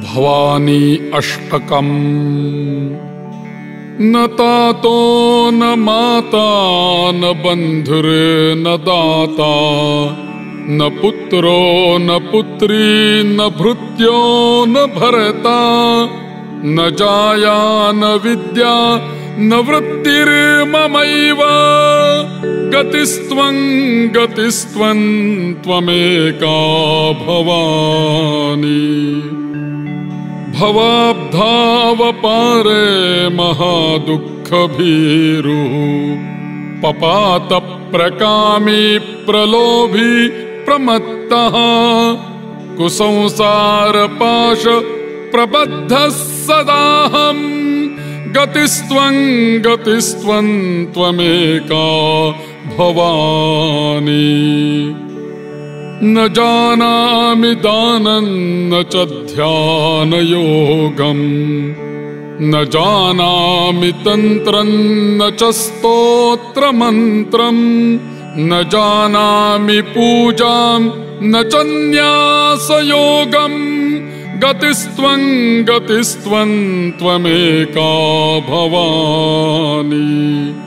भवानी अष्टकम्। न तातो न माता न बन्धुर्न दाता, न पुत्रो न पुत्री न भृत्यो न भर्ता, न जाया न विद्या न वृत्तिर्ममैव। गतिस्त्वं गतिस्त्वं त्वमेका भवानी। भवाब्धावपारे महादुःखभीरुः, पपातप्रकामी प्रलोभी प्रमत्तः, कुसंसारपाश प्रबद्धः सदाहम्। गतिस्त्वं गतिस्त्वं त्वमेका भवानी। न जानामि दानं न च ध्यानयोगम्, न जानामि तन्त्रं न च स्तोत्रमन्त्रम्, न जानामि पूजां न च न्यासयोगम्। गतिस्त्वं गतिस्त्वं त्वमेका भवानी।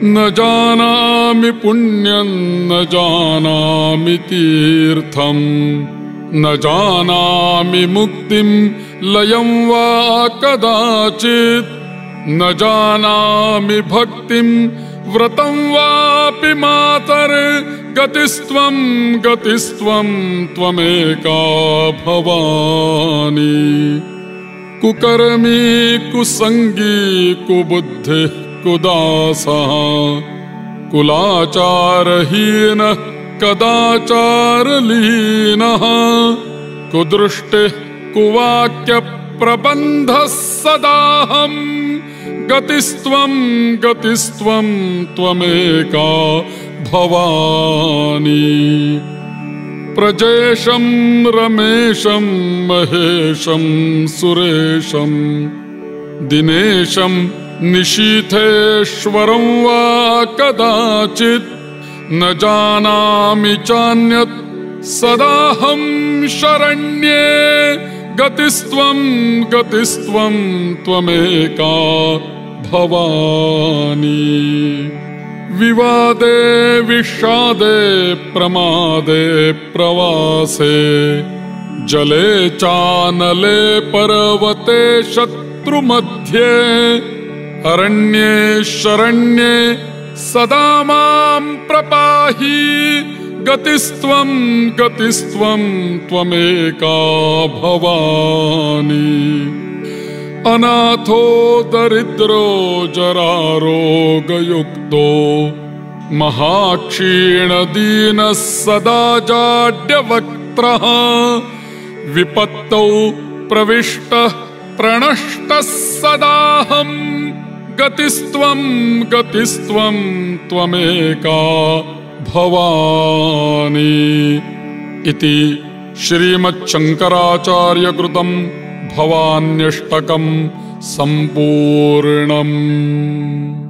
न जानामि पुण्यं न जानामि तीर्थं, न जानामि मुक्तिं लयं वा कदाचित्, न जानामि भक्तिं व्रतं वापि मातर्। गतिस्त्वं गतिस्त्वं त्वमेका भवानी। कुकर्मी कुसंगी कुबुद्धिः कुदासः, कुलाचारहीनः कदाचारलीनः, कुदृष्टिः कुवाक्यप्रबन्धः सदाहम्। गतिस्त्वं गतिस्त्वं त्वमेका भवानी। प्रजेशं रमेशं महेशं सुरेशं, दिनेशं निशीथेश्वरं वा कदाचित्, न जानामि चान्यत् सदाहं शरण्ये। गतिस्त्वं गतिस्त्वं त्वमेका भवानी। विवादे विषादे प्रमादे प्रवासे, जले चानले पर्वते शत्रुमध्ये, अरण्ये शरण्ये सदा मां प्रपाहि। गतिस्त्वं गतिस्त्वं त्वमेका भवानी। अनाथो दरिद्रो जरारोगयुक्तो, महाक्षीणदीनः सदा जाड्यवक्त्रः, विपत्तौ प्रविष्टः प्रणष्टः सदाहम्। गतिस्त्वं गतिस्त्वं त्वमेका भवानी। इति श्रीमच्छङ्कराचार्यकृतं भवान्यष्टकं सम्पूर्णम्।